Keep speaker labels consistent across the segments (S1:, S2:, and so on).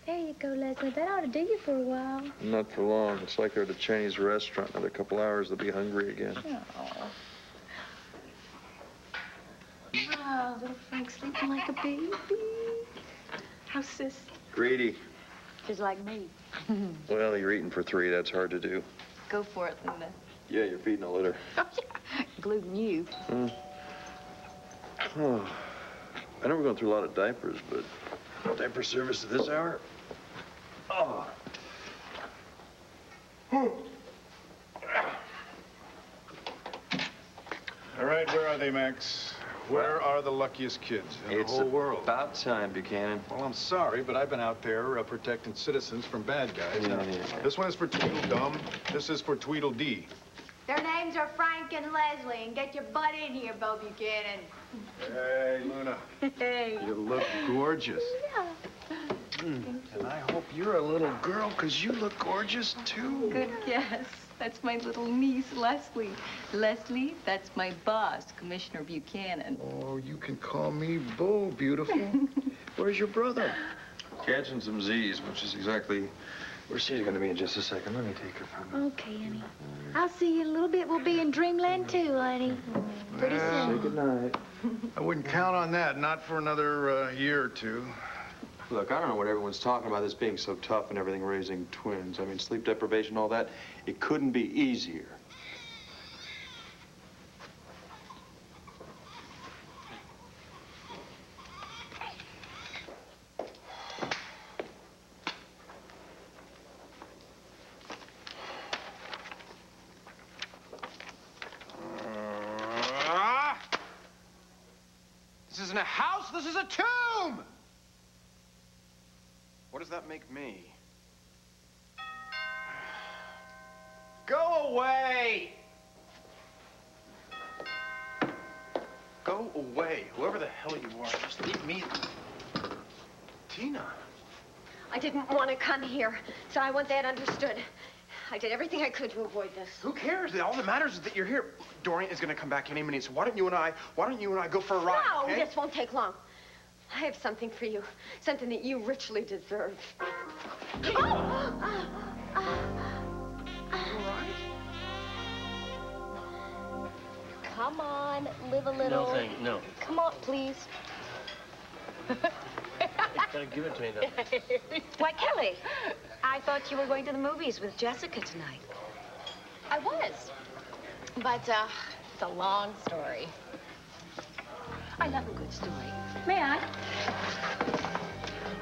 S1: There you go, Leslie. That ought to do you for a while.
S2: Not for long. It's like they're at a Chinese restaurant. Another couple hours, they'll be hungry again.
S1: Oh. Oh, little Frank's sleeping like a baby. How's Sis?
S2: Greedy.
S1: She's like me.
S2: Well, you're eating for three. That's hard to do.
S1: Go for it, Luna.
S2: Yeah, you're feeding a litter.
S1: Oh, yeah. Including you.
S2: Oh. I know we're going through a lot of diapers, but diaper service at this hour? Oh.
S3: All right, where are they, Max? Where are the luckiest kids in the whole world?
S2: It's about time, Buchanan.
S3: Well, I'm sorry, but I've been out there protecting citizens from bad guys.
S2: Yeah.
S3: This one is for Tweedledum. This is for Tweedledee.
S4: Their names are Frank and Leslie, and get your butt in here, Bo Buchanan.
S3: Hey, Luna.
S1: Hey.
S3: You look gorgeous.
S1: Yeah.
S3: And I hope you're a little girl, because you look gorgeous, too.
S1: Good guess. That's my little niece, Leslie. Leslie, that's my boss, Commissioner Buchanan.
S3: Oh, you can call me Bo, beautiful. Where's your brother?
S2: Catching some Z's, which is exactly where she's going to be in just a second. Let me take her from you.
S1: Okay, honey. I'll see you in a little bit. We'll be in dreamland, too, honey. Pretty soon.
S2: Say goodnight.
S3: I wouldn't count on that, not for another year or two.
S2: Look, I don't know what everyone's talking about, this being so tough and everything, raising twins. I mean, sleep deprivation, all that. It couldn't be easier.
S5: This isn't a house, this is a tomb! What does that make me? Go away! Go away, whoever the hell you are. Just leave me. Tina.
S4: I didn't want to come here, so I want that understood. I did everything I could to avoid this.
S5: Who cares? All that matters is that you're here. Dorian is going to come back any minute, so why don't you and I go for a ride,
S4: No,
S5: okay?
S4: this won't take long. I have something for you, something that you richly deserve. Come on, live a little.
S6: No, thank you. No.
S4: Come on, please.
S6: Gotta give it to me, though.
S4: Why, Kelly, I thought you were going to the movies with Jessica tonight. I was, but it's a long story. I love a good story.
S1: May I?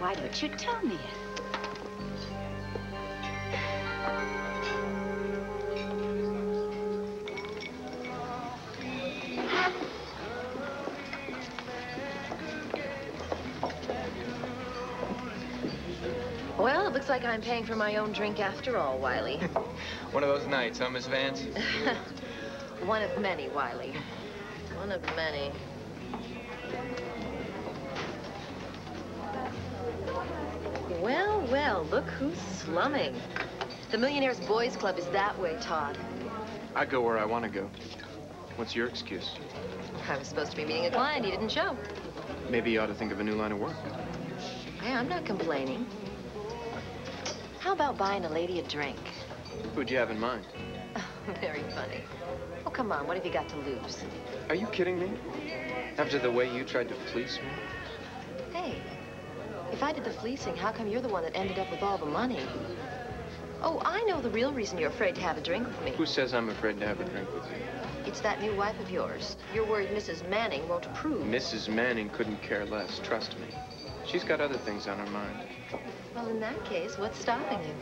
S4: Why don't you tell me it? Well, it looks like I'm paying for my own drink after all, Wiley.
S7: One of those nights, huh, Miss Vance?
S4: One of many, Wiley. One of many. Well, well, look who's slumming. The Millionaires Boys Club is that way, Todd.
S7: I go where I want to go. What's your excuse?
S4: I was supposed to be meeting a client. He didn't show.
S7: Maybe you ought to think of a new line of work.
S4: Hey, I'm not complaining. How about buying a lady a drink?
S7: Who'd you have in mind?
S4: Very funny. Oh, come on. What have you got to lose?
S7: Are you kidding me? After the way you tried to fleece me?
S4: Hey, if I did the fleecing, how come you're the one that ended up with all the money? Oh, I know the real reason you're afraid to have a drink with me.
S7: Who says I'm afraid to have a drink with you?
S4: It's that new wife of yours. You're worried Mrs. Manning won't approve.
S7: Mrs. Manning couldn't care less, trust me. She's got other things on her mind.
S4: Well, in that case, what's stopping you?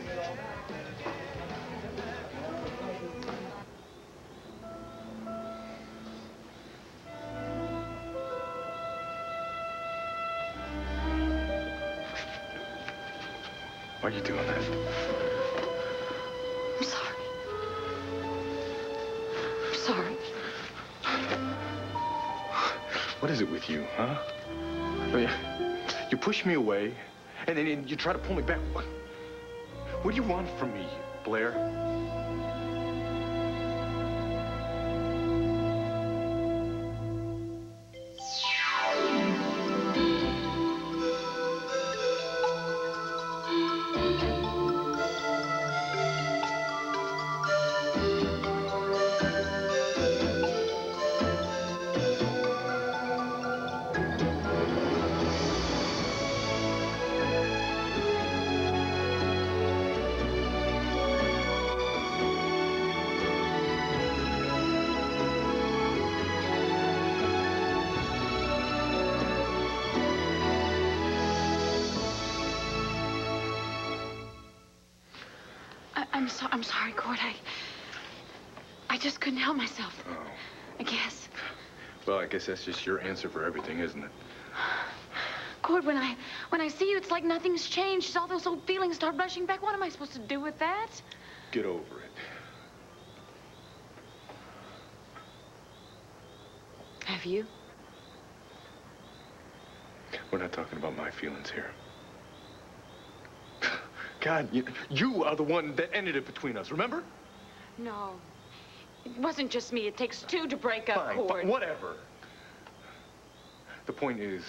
S3: Why are you doing that?
S4: I'm sorry. I'm sorry.
S3: What is it with you, huh? I mean, you push me away, and then you try to pull me back. What do you want from me, Blair?
S4: I'm sorry, Cord. I just couldn't help myself.
S3: Oh.
S4: I guess.
S3: Well, I guess that's just your answer for everything, isn't it?
S4: Cord, when I see you, it's like nothing's changed. All those old feelings start rushing back. What am I supposed to do with that?
S3: Get over it.
S4: Have you?
S3: We're not talking about my feelings here. God, you are the one that ended it between us, remember?
S4: No. It wasn't just me. It takes two to break up,
S3: Fine,
S4: Cord.
S3: whatever. The point is,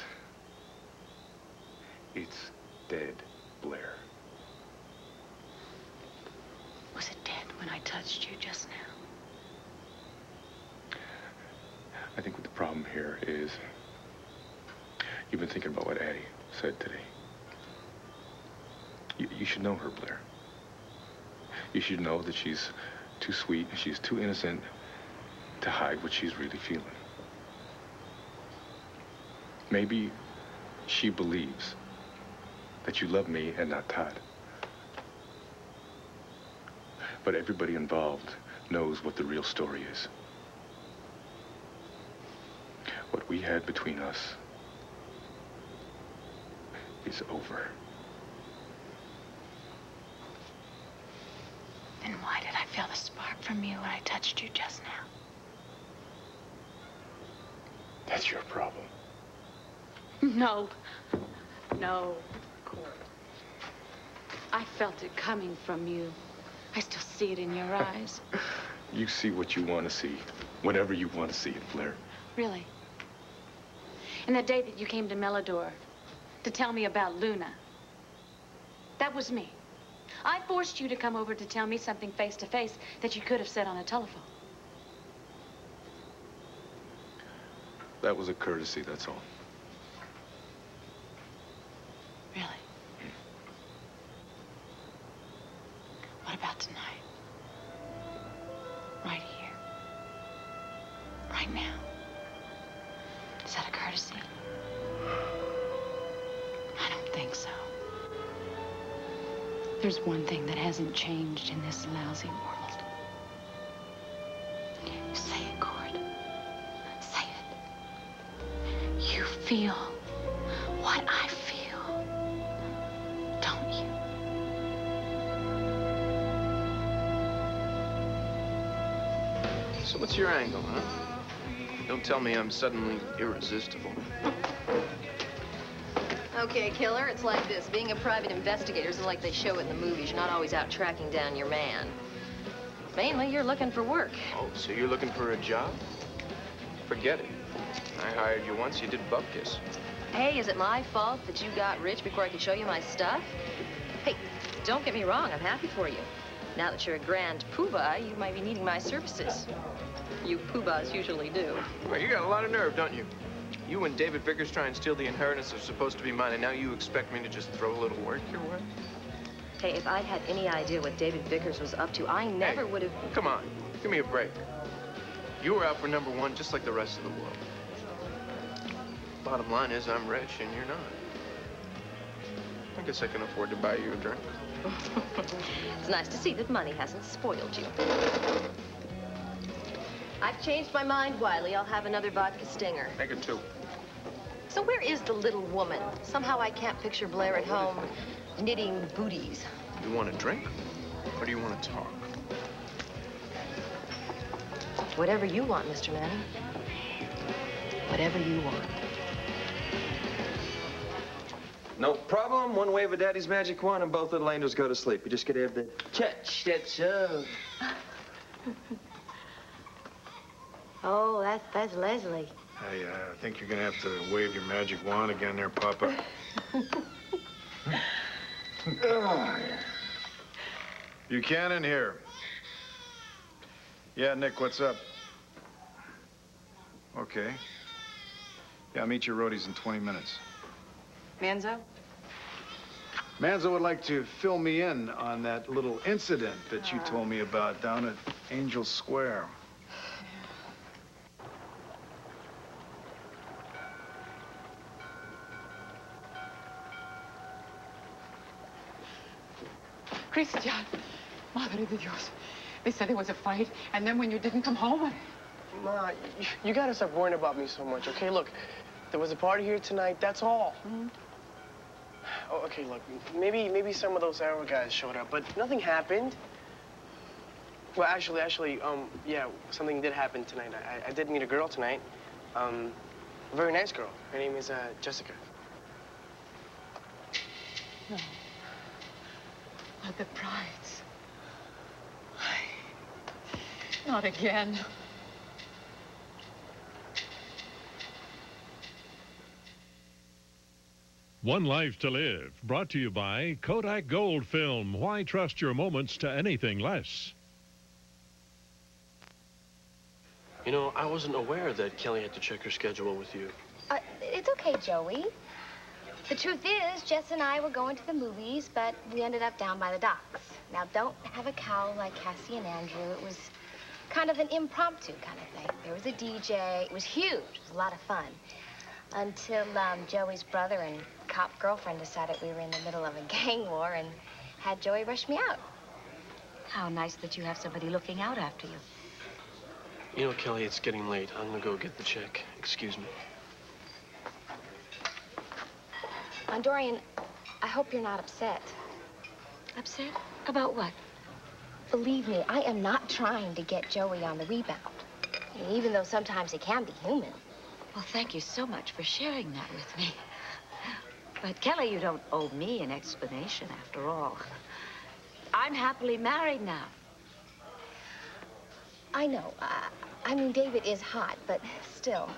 S3: it's dead, Blair.
S4: Was it dead when I touched you just now?
S3: I think what the problem here is you've been thinking about what Addie said today. You should know her, Blair. You should know that she's too sweet and she's too innocent to hide what she's really feeling. Maybe she believes that you love me and not Todd. But everybody involved knows what the real story is. What we had between us is over.
S4: Then why did I feel the spark from you when I touched you just now?
S3: That's your problem.
S4: No. No, Cord. I felt it coming from you. I still see it in your eyes.
S3: You see what you want to see, whenever you want to see it, Blair.
S4: Really? And the day that you came to Melodor to tell me about Luna, that was me. I forced you to come over to tell me something face to face that you could have said on a telephone.
S3: That was a courtesy, that's all.
S4: Really? What about tonight? Right here. Right now. Is that a courtesy? I don't think so. There's one thing that hasn't changed in this lousy world. Say it, Cord. Say it. You feel what I feel, don't you?
S7: So what's your angle, huh? Don't tell me I'm suddenly irresistible.
S1: Okay, killer, it's like this. Being a private investigator isn't like they show it in the movies. You're not always out tracking down your man. Mainly, you're looking for work.
S7: Oh, so you're looking for a job? Forget it. I hired you once, you did bupkis.
S1: Hey, is it my fault that you got rich before I could show you my stuff? Hey, don't get me wrong, I'm happy for you. Now that you're a grand poobah, you might be needing my services. You poobahs usually do.
S7: Well, you got a lot of nerve, don't you? You and David Vickers try and steal the inheritance that's supposed to be mine, and now you expect me to just throw a little work your way?
S1: Hey, if I'd had any idea what David Vickers was up to, I never would have...
S7: Come on, give me a break. You were out for #1 just like the rest of the world. Bottom line is I'm rich and you're not. I guess I can afford to buy you a drink.
S1: It's nice to see that money hasn't spoiled you. I've changed my mind, Wiley. I'll have another vodka stinger.
S7: Make it 2.
S1: So where is the little woman? Somehow I can't picture Blair at home knitting booties.
S7: You want a drink or do you want to talk?
S1: Whatever you want, Mr. Manning. Whatever you want.
S2: No problem. One wave of Daddy's magic wand and both little angels go to sleep. You just gotta have the touch, that's all.
S1: Oh, that's Leslie.
S5: I think you're gonna have to wave your magic wand again there, Papa. Buchanan here. Yeah, Nick, what's up? Okay. Yeah, I'll meet your roadies in 20 minutes.
S1: Manzo?
S5: Manzo would like to fill me in on that little incident that you told me about down at Angel Square.
S4: Christian,
S8: Madre de Dios. They said there was a fight, and then when you didn't come home,
S6: Ma, you gotta stop worrying about me so much, okay? Look, there was a party here tonight, that's all. Oh, okay, look, maybe some of those Arrow guys showed up, but nothing happened. Well, actually, yeah, something did happen tonight. I did meet a girl tonight. A very nice girl. Her name is, Jessica.
S8: no. But the prize. Not again.
S9: One Life to Live, brought to you by Kodak Gold Film. Why trust your moments to anything less?
S6: You know, I wasn't aware that Kelly had to check her schedule with you.
S10: It's okay, Joey. The truth is, Jess and I were going to the movies, but we ended up down by the docks. Now, don't have a cowl like Cassie and Andrew. It was kind of an impromptu kind of thing. There was a DJ. It was huge. It was a lot of fun. Until Joey's brother and cop girlfriend decided we were in the middle of a gang war and had Joey rush me out.
S11: How nice that you have somebody looking out after you.
S6: You know, Kelly, it's getting late. I'm gonna go get the check. Excuse me.
S10: Dorian, I hope you're not upset.
S11: Upset? About what?
S10: Believe me, I am not trying to get Joey on the rebound. I mean, even though sometimes he can be human.
S11: Well, thank you so much for sharing that with me. But, Kelly, you don't owe me an explanation, after all. I'm happily married now.
S10: I know. I mean, David is hot, but still.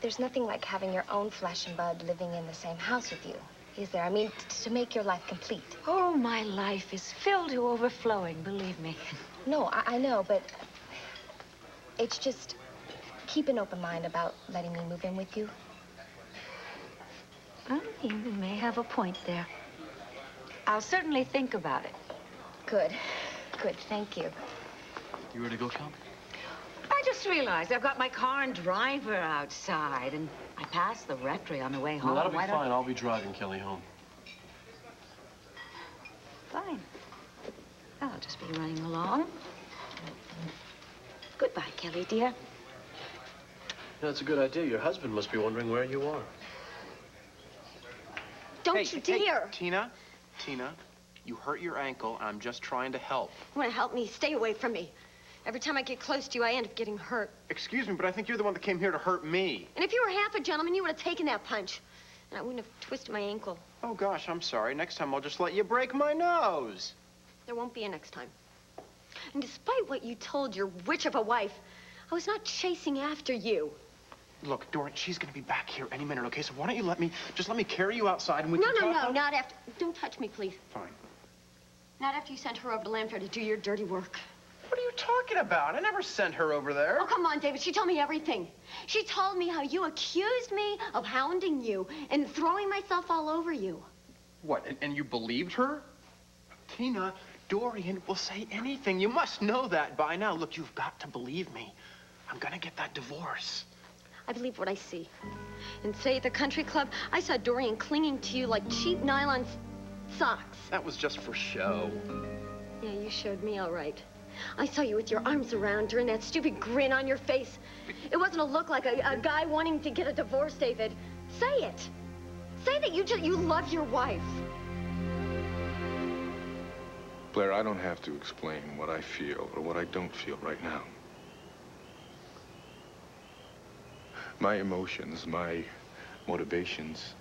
S10: There's nothing like having your own flesh and blood living in the same house with you, is there? I mean, to make your life complete.
S11: Oh, my life is filled to overflowing, believe me.
S10: No, I know, but it's just keep an open mind about letting me move in with you.
S11: Well, you may have a point there. I'll certainly think about it.
S10: Good. Good, thank you.
S6: You ready to go, Cal?
S11: I just realized I've got my car and driver outside, and I passed the rectory on the way home.
S6: Well, that'll be
S11: Why
S6: fine. I'll be driving Kelly home.
S11: Fine. I'll just be running along. Goodbye, Kelly, dear.
S6: That's a good idea. Your husband must be wondering where you are.
S12: Don't you dare!
S7: Hey, Tina, you hurt your ankle, and I'm just trying to help.
S12: You want to help me? Stay away from me. Every time I get close to you, I end up getting hurt.
S7: Excuse me, but I think you're the one that came here to hurt me.
S12: And if you were half a gentleman, you would have taken that punch. And I wouldn't have twisted my ankle.
S7: Oh, gosh, I'm sorry. Next time, I'll just let you break my nose.
S12: There won't be a next time. And despite what you told your witch of a wife, I was not chasing after you.
S7: Look, Doran, she's gonna be back here any minute, okay? So why don't you let me carry you outside and we can talk?
S12: No, not after. Don't touch me, please.
S7: Fine.
S12: Not after you sent her over to Lanfair to do your dirty work.
S7: What are you talking about? I never sent her over there.
S12: Oh, come on, David. She told me everything. She told me how you accused me of hounding you and throwing myself all over you.
S7: What, and you believed her? Tina, Dorian will say anything. You must know that by now. Look, you've got to believe me. I'm gonna get that divorce.
S12: I believe what I see. And say at the country club, I saw Dorian clinging to you like cheap nylon socks.
S7: That was just for show.
S12: Yeah, you showed me all right. I saw you with your arms around her and that stupid grin on your face. It wasn't a look like a guy wanting to get a divorce, David. Say it. Say that you love your wife.
S3: Blair, I don't have to explain what I feel or what I don't feel right now. My emotions, my motivations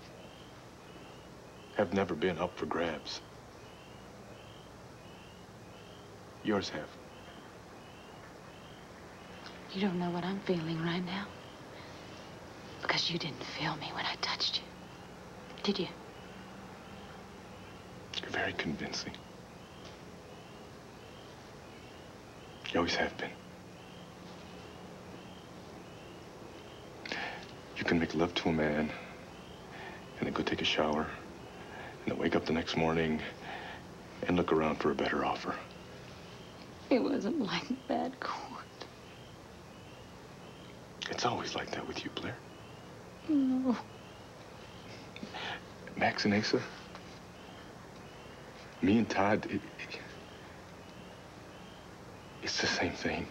S3: have never been up for grabs. Yours have.
S4: You don't know what I'm feeling right now. Because you didn't feel me when I touched you. Did you?
S3: You're very convincing. You always have been. You can make love to a man, and then go take a shower, and then wake up the next morning and look around for a better offer.
S4: It wasn't like bad court.
S3: It's always like that with you, Blair.
S4: No.
S3: Max and Asa, me and Todd, It's the same thing.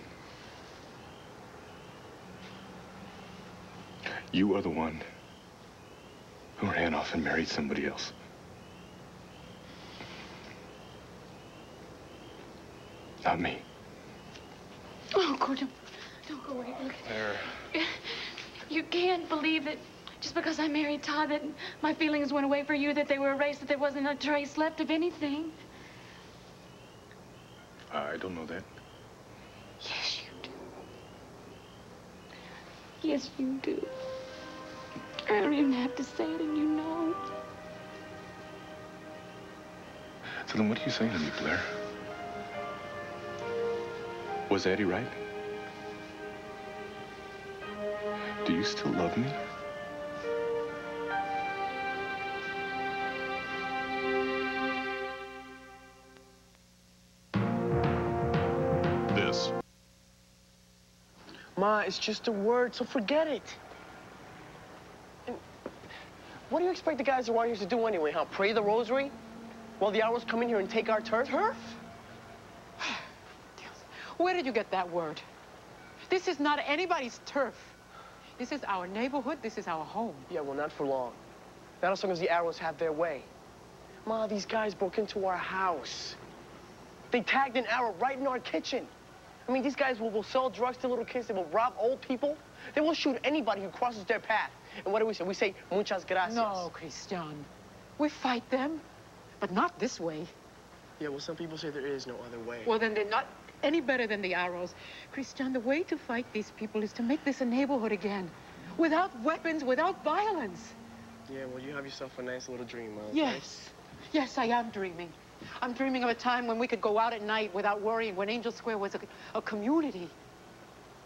S3: You are the one who ran off and married somebody else. Not me.
S4: Oh, Gordon, don't go away. Look.
S3: There.
S4: You can't believe that just because I married Todd that my feelings went away for you, that they were erased, that there wasn't a trace left of anything.
S3: I don't know that.
S4: Yes, you do. Yes, you do. I don't even have to say it, and you know.
S3: So then what are you saying to me, Blair? Was Addie right? Do you still love me?
S9: This.
S6: Ma, it's just a word, so forget it. And what do you expect the guys around here to do anyway, huh? Pray the rosary? While the Arrows come in here and take our turf?
S8: Turf? Where did you get that word? This is not anybody's turf. This is our neighborhood. This is our home.
S6: Yeah, well, not for long. Not as long as the Arrows have their way. Ma, these guys broke into our house. They tagged an arrow right in our kitchen. I mean, these guys will sell drugs to little kids. They will rob old people. They will shoot anybody who crosses their path. And what do we say? We say, muchas gracias.
S8: No, Christian. We fight them, but not this way.
S6: Yeah, well, some people say there is no other way.
S8: Well, then they're not any better than the Arrows. Christian, the way to fight these people is to make this a neighborhood again. Without weapons, without violence.
S6: Yeah, well, you have yourself a nice little dream, huh?
S8: Yes. Yes, I am dreaming. I'm dreaming of a time when we could go out at night without worrying, when Angel Square was a community.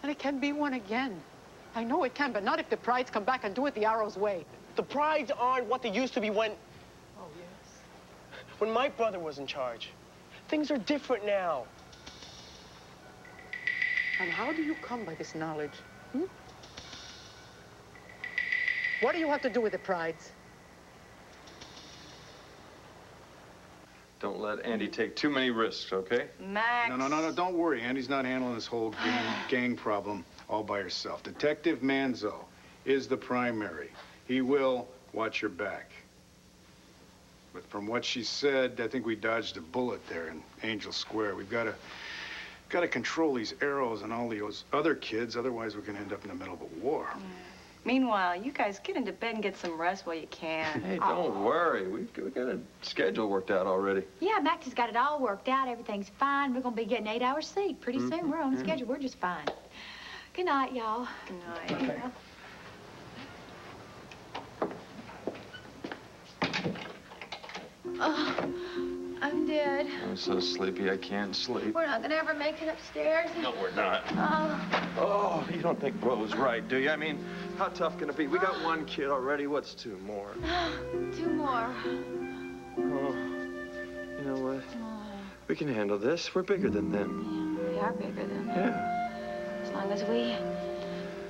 S8: And it can be one again. I know it can, but not if the Prides come back and do it the Arrows way.
S6: The Prides aren't what they used to be when...
S8: Oh, yes.
S6: When my brother was in charge. Things are different now.
S8: And how do you come by this knowledge? Hmm? What do you have to do with the Prides?
S2: Don't let Andy take too many risks, okay?
S1: Max.
S5: No, don't worry. Andy's not handling this whole gang problem all by herself. Detective Manzo is the primary. He will watch your back. But from what she said, I think we dodged a bullet there in Angel Square. We've got to control these Arrows and all those other kids, otherwise we're going to end up in the middle of a war.
S1: Meanwhile, you guys get into bed and get some rest while you can.
S2: Hey, don't worry. We got a schedule worked out already.
S11: Yeah, Max has got it all worked out. Everything's fine. We're going to be getting 8 hours sleep. Pretty soon, we're on schedule. We're just fine. Good night, y'all.
S1: Good night.
S10: Oh, I'm dead.
S2: I'm so sleepy I can't sleep.
S10: We're not gonna ever make it upstairs.
S2: No, we're not. Oh, you don't think Ro's right, do you? I mean, how tough can it be? We got one kid already. What's 2 more?
S10: 2 more.
S2: Oh, you know what? We can handle this. We're bigger than them.
S10: Yeah, we are bigger than them.
S2: Yeah.
S10: As long as we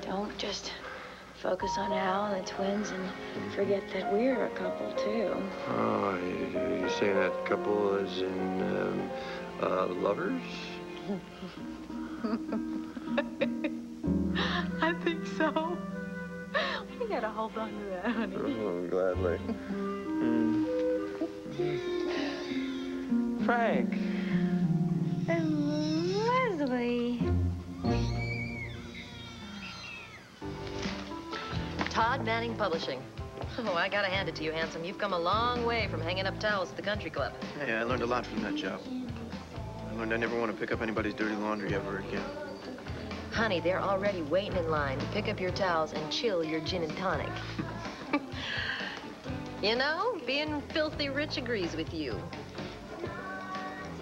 S10: don't just focus on Al and the twins and forget that we're a couple, too.
S2: Oh, you saying that couple is in, lovers?
S4: I think so. We gotta hold on to that, honey.
S2: Oh, gladly. Frank.
S10: Leslie.
S1: Todd Manning Publishing. Oh, I gotta hand it to you, handsome. You've come a long way from hanging up towels at the country club.
S7: Hey, I learned a lot from that job. I learned I never want to pick up anybody's dirty laundry ever again.
S1: Honey, they're already waiting in line to pick up your towels and chill your gin and tonic. You know, being filthy rich agrees with you.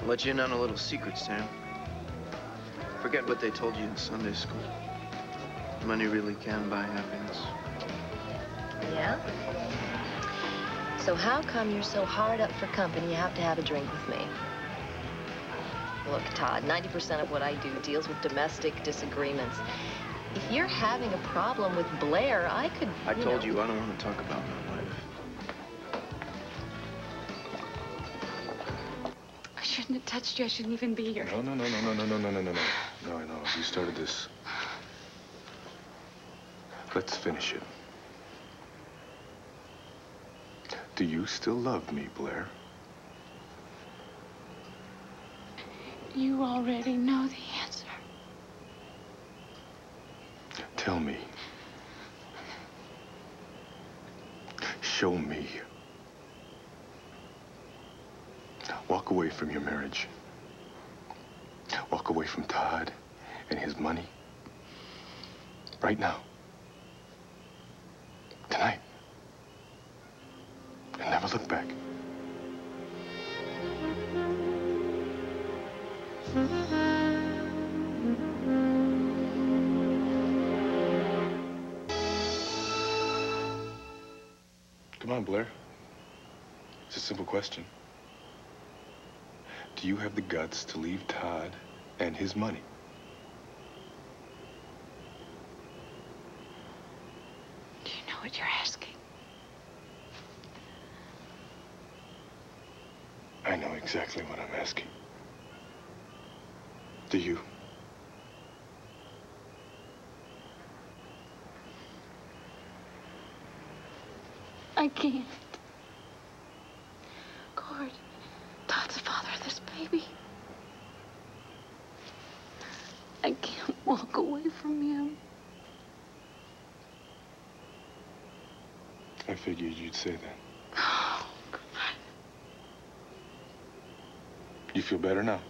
S7: I'll let you in on a little secret, Sam. Forget what they told you in Sunday school. Money really can buy happiness.
S1: Yeah? So how come you're so hard up for company you have to have a drink with me? Look, Todd, 90% of what I do deals with domestic disagreements. If you're having a problem with Blair, I could,
S7: I told you I don't want to talk about my wife.
S4: I shouldn't have touched you. I shouldn't even be here.
S3: No. No, I know. You started this. Let's finish it. Do you still love me, Blair?
S4: You already know the answer.
S3: Tell me. Show me. Walk away from your marriage. Walk away from Todd and his money. Right now. Tonight. And never look back. Come on, Blair. It's a simple question. Do you have the guts to leave Todd and his money?
S4: Do you know what you're asking?
S3: I know exactly what I'm asking. Do you?
S4: I can't. Cord, Todd's the father of this baby. I can't walk away from him.
S3: I figured you'd say that.
S4: Oh, God.
S3: You feel better now?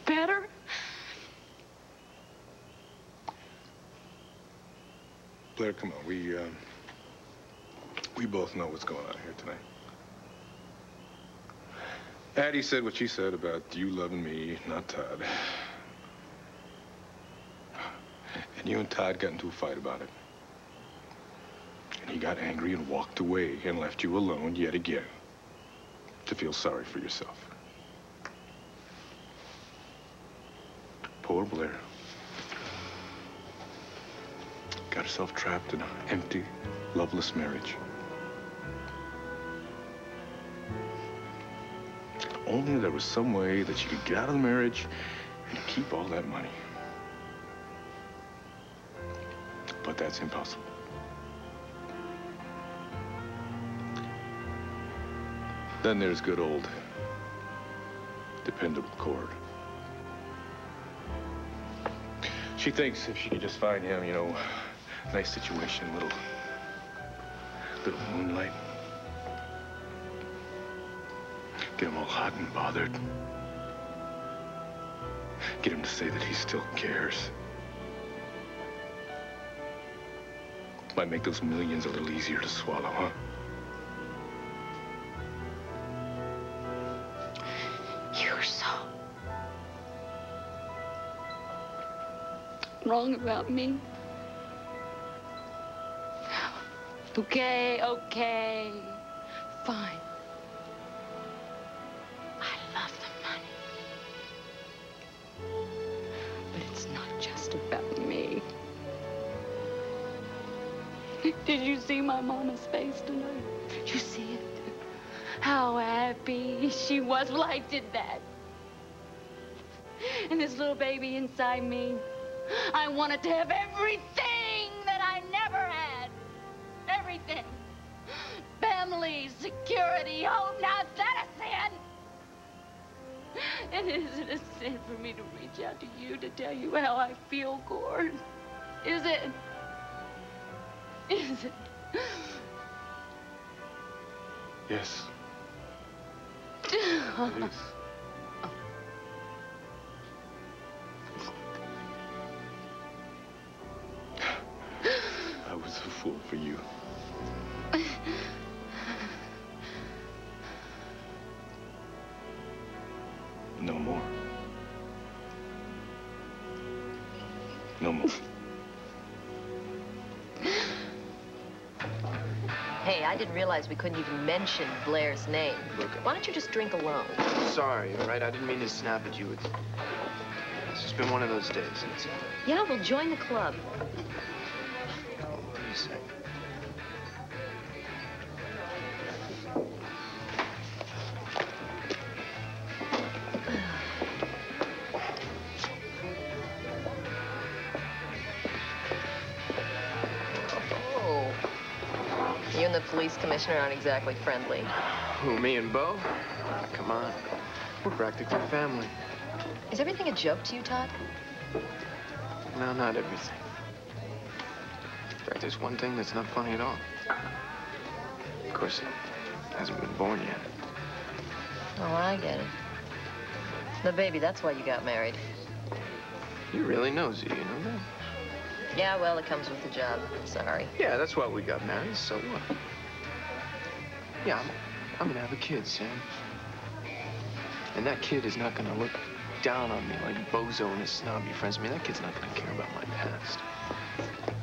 S4: Better?
S3: Blair, come on. We both know what's going on here tonight. Addie said what she said about you loving me, not Todd. And you and Todd got into a fight about it. And he got angry and walked away and left you alone yet again to feel sorry for yourself. Poor Blair. Got herself trapped in an empty, loveless marriage. If only there was some way that she could get out of the marriage and keep all that money. But that's impossible. Then there's good old dependable Cord. She thinks if she could just find him, you know, nice situation, little moonlight. Get him all hot and bothered. Get him to say that he still cares. Might make those millions a little easier to swallow, huh?
S4: You're so wrong about me. Okay. Fine. I love the money. But it's not just about me. Did you see my mama's face tonight? Did you see it? How happy she was. Well, I did that. And this little baby inside me, I wanted to have everything that I never had. Everything. Family, security, hope. Now is that a sin? And is it a sin for me to reach out to you to tell you how I feel, Cord? Is it? Is it?
S3: Yes. It is. I was a fool for you. No more. No more.
S1: Hey, I didn't realize we couldn't even mention Blair's name.
S7: Look,
S1: Why don't you just drink alone?
S7: sorry, all right? I didn't mean to snap at you. It's just been one of those days. That's all.
S1: Yeah, we'll join the club.
S7: What do you say?
S1: police commissioner aren't exactly friendly.
S7: Who, me and Bo? Come on. We're practically family.
S1: Is everything a joke to you, Todd?
S7: No, not everything. In fact, there's one thing that's not funny at all. Of course, it hasn't been born yet.
S1: Oh, I get it. The baby, that's why you got married.
S7: You really nosy, you know that?
S1: Yeah, well, it comes with the job. Sorry.
S7: Yeah, that's why we got married, so what? Yeah, I'm gonna have a kid, Sam. And that kid is not gonna look down on me like Bozo and his snobby friends. I mean, that kid's not gonna care about my past.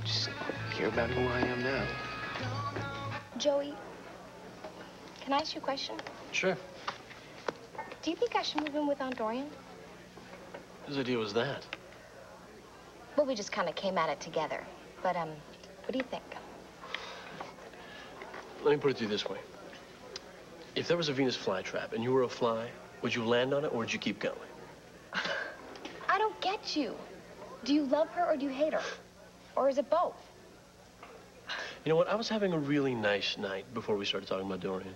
S7: Just care about who I am now.
S10: Joey, can I ask you a question?
S6: Sure.
S10: Do you think I should move in with Aunt Dorian?
S6: Whose idea was that?
S10: Well, we just kind of came at it together. But, what do you think?
S6: Let me put it to you this way. If there was a Venus flytrap and you were a fly, would you land on it or would you keep going?
S10: I don't get you. Do you love her or do you hate her? Or is it both?
S6: You know what? I was having a really nice night before we started talking about Dorian.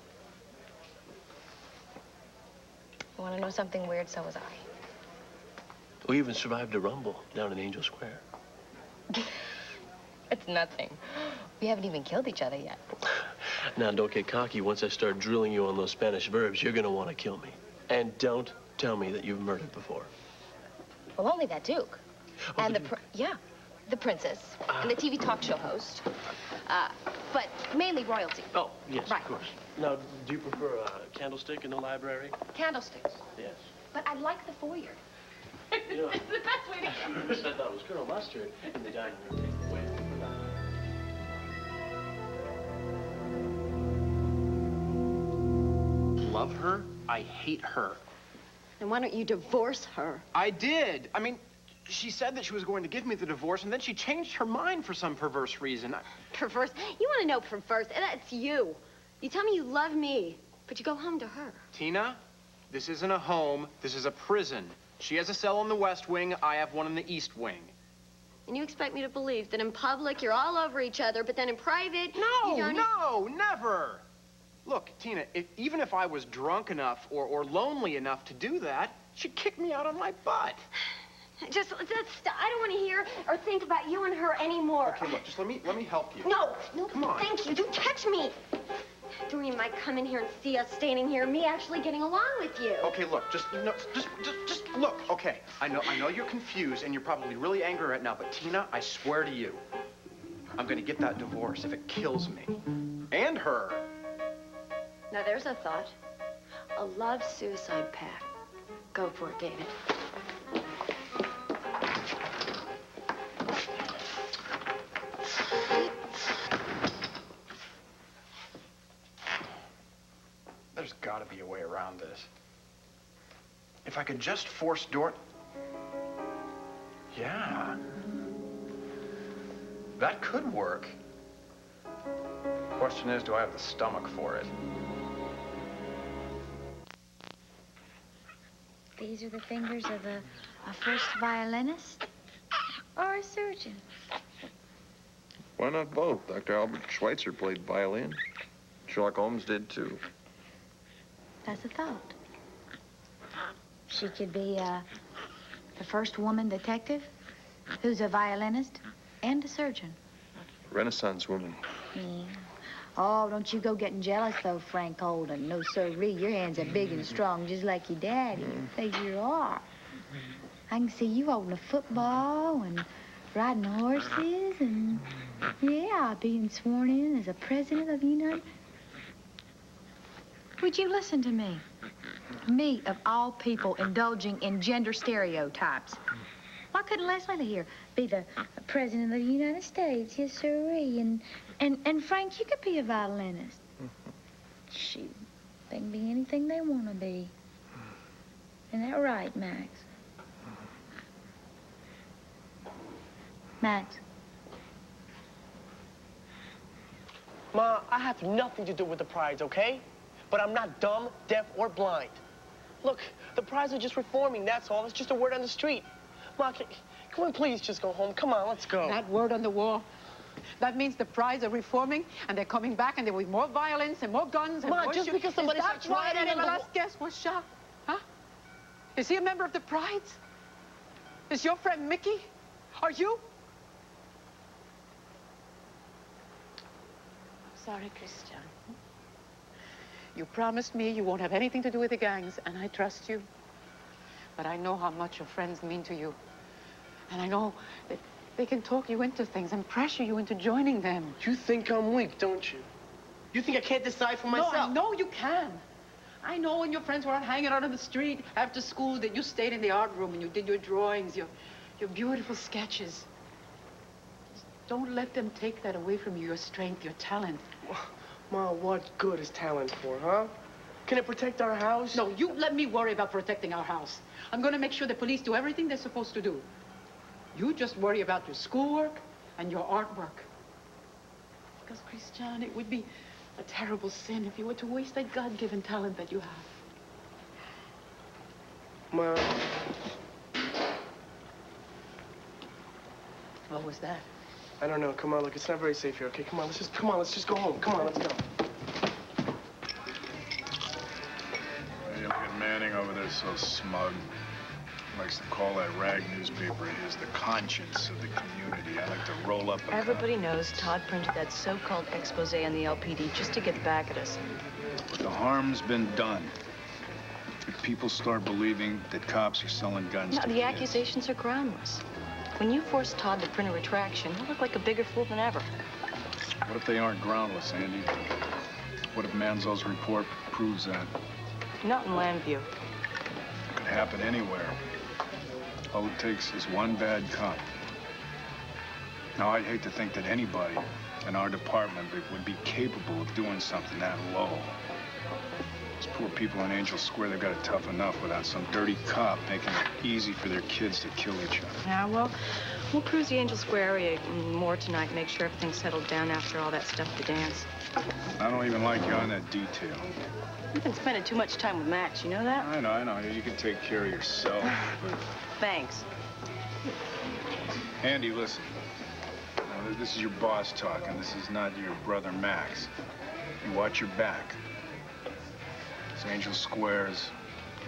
S10: You want to know something weird? So was I.
S6: We even survived a rumble down in Angel Square.
S10: It's nothing. We haven't even killed each other yet.
S6: Now, don't get cocky. Once I start drilling you on those Spanish verbs, you're gonna want to kill me. And don't tell me that you've murdered before.
S10: Well, only that Duke.
S6: Oh,
S10: and the princess, and the TV talk show host. But mainly royalty.
S6: Oh, yes,
S10: right.
S6: Of course. Now, do you prefer a candlestick in the library?
S10: Candlesticks.
S6: Yes.
S10: But I like the foyer.
S6: You know,
S10: It's the best way to go.
S6: First I thought it was Colonel Mustard in the dining room taking away.
S7: Love her? I hate her.
S12: And why don't you divorce her?
S7: I did. I mean, she said that she was going to give me the divorce, and then she changed her mind for some perverse reason.
S12: Perverse? You want to know perverse? That's you. You tell me you love me, but you go home to her.
S7: Tina, this isn't a home. This is a prison. She has a cell in the West Wing. I have one in the East Wing.
S12: And you expect me to believe that in public you're all over each other, but then in private...
S7: No, never. Look, Tina, even if I was drunk enough or lonely enough to do that, she'd kick me out on my butt.
S12: I don't want to hear or think about you and her anymore.
S7: Okay, look, just let me help you.
S12: No,
S7: Come on.
S12: Thank you. Don't touch me. Dorian might come in here and see us standing here, me actually getting along with you.
S7: Okay, look, just look. Okay, I know you're confused and you're probably really angry right now, but Tina, I swear to you, I'm gonna get that divorce if it kills me and her.
S4: Now, there's a thought. A love-suicide pact. Go for it, David.
S7: There's gotta be a way around this. If I could just force Yeah. That could work. Question is, do I have the stomach for it?
S13: These are the fingers of a first violinist or a surgeon.
S2: Why not both? Dr. Albert Schweitzer played violin. Sherlock Holmes did, too.
S13: That's a thought. She could be the first woman detective who's a violinist and a surgeon.
S2: Renaissance woman.
S13: Yeah. Oh, don't you go getting jealous, though, Frank Holden. No, sirree. Your hands are big and strong, just like your daddy. You are. I can see you holding a football and riding horses and, yeah, being sworn in as a president of the United... Would you listen to me? Me, of all people, indulging in gender stereotypes. Why couldn't Leslie here be the president of the United States? Yes, sirree. And Frank, you could be a violinist. Shoot, they can be anything they want to be. Isn't that right, Max? Max.
S6: Ma, I have nothing to do with the prize, okay? But I'm not dumb, deaf, or blind. Look, the prize are just reforming, that's all. It's just a word on the street. Ma, can we please just go home? Come on, let's go.
S8: That word on the wall. That means the Prides are reforming, and they're coming back, and there will be more violence and more guns and
S6: Ma,
S8: more
S6: just because somebody starts rioting
S8: and
S6: in the...
S8: Velasquez was shot? Huh? Is he a member of the Prides? Is your friend Mickey? Are you? I'm sorry, Christian. You promised me you won't have anything to do with the gangs, and I trust you. But I know how much your friends mean to you. And I know that they can talk you into things and pressure you into joining them.
S6: You think I'm weak, don't you? You think I can't decide for myself?
S8: No, I know you can. I know when your friends were out hanging out on the street after school that you stayed in the art room and you did your drawings, your beautiful sketches. Just don't let them take that away from you, your strength, your talent.
S6: Ma, what good is talent for, huh? Can it protect our house?
S8: No, you let me worry about protecting our house. I'm going to make sure the police do everything they're supposed to do. You just worry about your schoolwork and your artwork. Because, Christian, it would be a terrible sin if you were to waste that God-given talent that you have.
S6: Ma.
S8: What was that?
S6: I don't know. Come on, look, it's not very safe here, okay? Come on, let's just go home. Come on, let's go.
S5: Hey, look at Manning over there, so smug. Likes to call that rag newspaper of his the conscience of the community. I like to roll up a
S1: Everybody knows Todd printed that so-called expose on the LPD just to get back at us.
S5: But the harm's been done. If people start believing that cops are selling guns
S1: No,
S5: to
S1: the
S5: kids,
S1: accusations are groundless. When you force Todd to print a retraction, he'll look like a bigger fool than ever.
S5: what if they aren't groundless, Andy? What if Manzo's report proves that?
S1: Not in Landview.
S5: It could happen anywhere. All it takes is one bad cop. Now, I'd hate to think that anybody in our department would be capable of doing something that low. These poor people in Angel Square, they've got it tough enough without some dirty cop making it easy for their kids to kill each other.
S1: Yeah, well, we'll cruise the Angel Square area more tonight, make sure everything's settled down after all that stuff at the dance.
S5: I don't even like you on that detail.
S1: You've been spending too much time with Max, you know that?
S5: I know. You can take care of yourself. But...
S1: Thanks.
S5: Andy, listen. Now, this is your boss talking. This is not your brother Max. You watch your back. This Angel Square is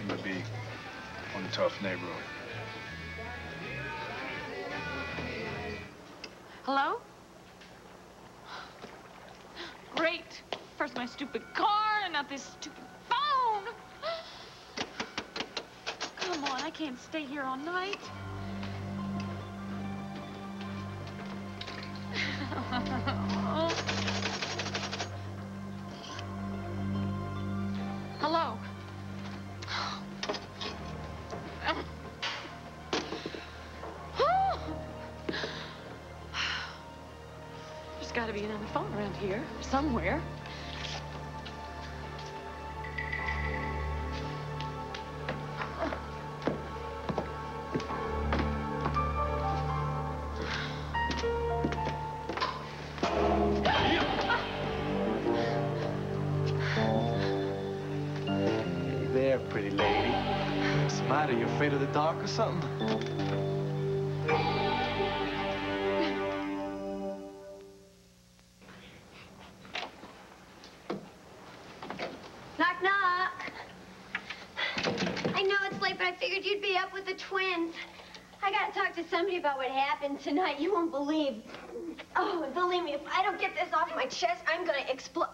S5: going to be one tough neighborhood.
S4: Hello? Great. First my stupid car, and now this stupid phone. Come on, I can't stay here all night. Hello? There's got to be another phone around here, somewhere.
S2: Pretty lady. What's the matter? You afraid of the dark or something?
S10: Knock, knock. I know it's late, but I figured you'd be up with the twins. I gotta talk to somebody about what happened tonight. You won't believe. Oh, believe me, if I don't get this off my chest, I'm gonna explode.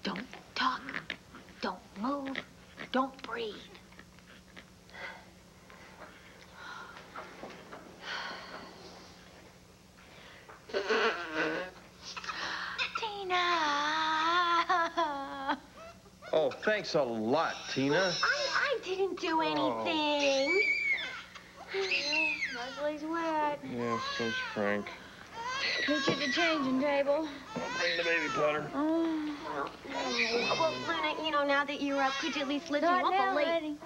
S13: Don't talk. Don't move. Don't breathe. Tina!
S2: Oh, thanks a lot, Tina.
S10: I didn't do anything. Leslie's wet.
S2: Yeah, so's Frank.
S10: Meet you at the changing table.
S2: I'll bring the baby powder.
S10: Well, Luna, you know, now that you're up, could you at least lift him up a late?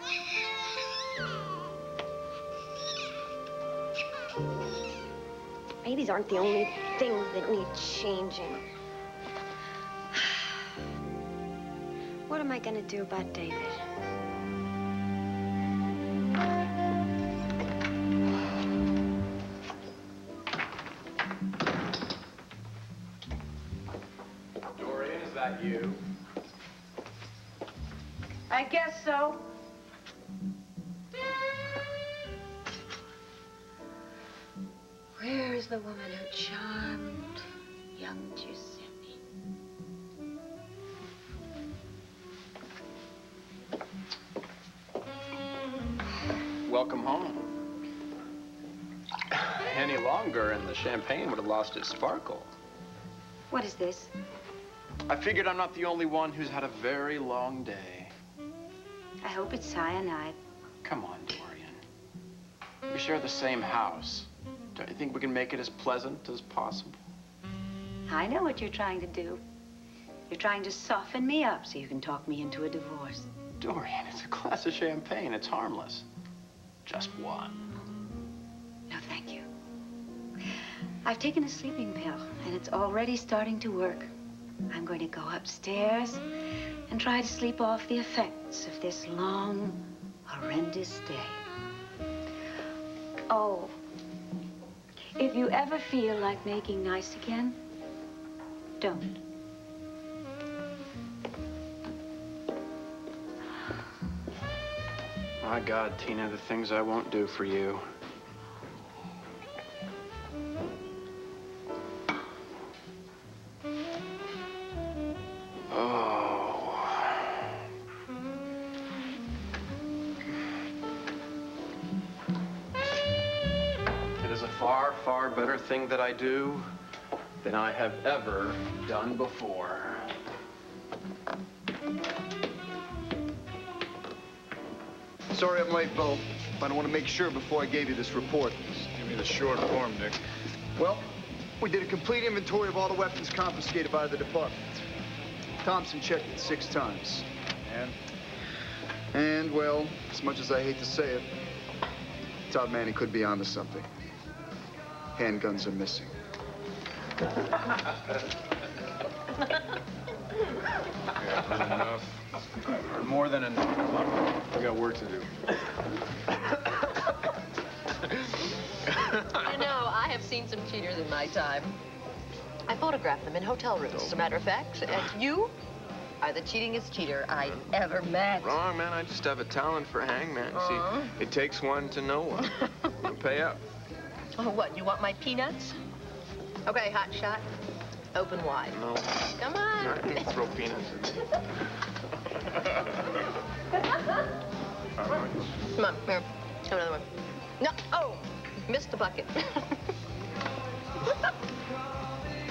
S10: Babies aren't the only things that need changing.
S1: What
S12: what am I gonna do about David?
S7: Dorian, is that you?
S4: I guess so.
S11: Where is the woman who charmed young Giuseppe?
S7: Welcome home. Any longer and the champagne would have lost its sparkle.
S11: What is this?
S7: I figured I'm not the only one who's had a very long day.
S11: I hope it's cyanide.
S7: Come on, Dorian. We share the same house. Don't you think we can make it as pleasant as possible?
S11: I know what you're trying to do. You're trying to soften me up so you can talk me into a divorce.
S7: Dorian, it's a glass of champagne. It's harmless. Just one.
S11: No, thank you. I've taken a sleeping pill, and it's already starting to work. I'm going to go upstairs and try to sleep off the effects of this long, horrendous day. Oh, if you ever feel like making nice again, don't.
S7: My God, Tina, the things I won't do for you. Oh. It is a far, far better thing that I do than I have ever done before.
S14: Sorry I'm late, Bo. But I want to make sure before I gave you this report.
S3: Just give me the short form, Nick.
S14: Well, we did a complete inventory of all the weapons confiscated by the department. Thompson checked it 6 times. And, well, as much as I hate to say it, Todd Manning could be onto something. Handguns are missing.
S3: Yeah, enough.
S7: More than enough.
S3: We got work to do.
S1: I know, I have seen some cheaters in my time. I photographed them in hotel rooms, as a matter of fact. And you are the cheatingest cheater I ever met.
S7: Wrong, man. I just have a talent for hangman. See, it takes one to know one. You pay up.
S1: Oh, what, you want my peanuts? Okay, hot shot. Open wide.
S7: No.
S1: Come on.
S7: I can throw peanuts at you.
S1: Come on, here. Have another one. No, oh, missed the bucket.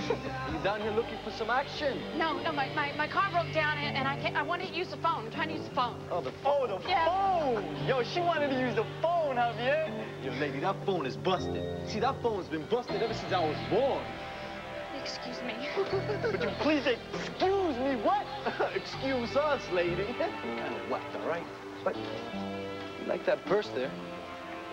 S15: You down here looking for some action?
S4: No, my car broke down and I wanted to use the phone. I'm trying to use the phone.
S15: Oh, the phone, phone! Yo, she wanted to use the phone, Javier. Yo, lady, that phone is busted. See, that phone's been busted ever since I was born.
S4: Excuse me.
S15: Would you please excuse me? What? Excuse us, lady. Kind of what, all right? But you like that purse there?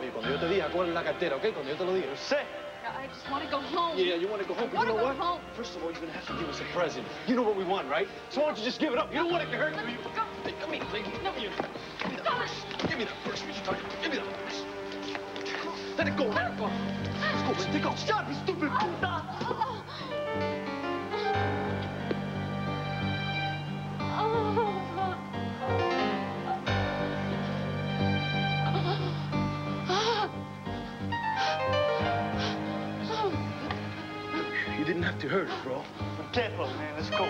S15: Oye, cuando yo te diga cuál es la cartera, ¿ok? Cuando yo te lo diga, yo sé.
S4: I just want to go home.
S15: Yeah, you want to go home, but you know what? Home. First of all, you're going to have to give us a present. You know what we want, right? So why don't you just give it up? You don't want it to hurt you. Hey, come here, lady. No. Give me that purse. Give me that purse. What you talking about? Give me that purse. Let it go, let it go. Let's go, man. Take off. Stop, you stupid fool. You didn't have to hurt her, bro. Careful, man. Let's go.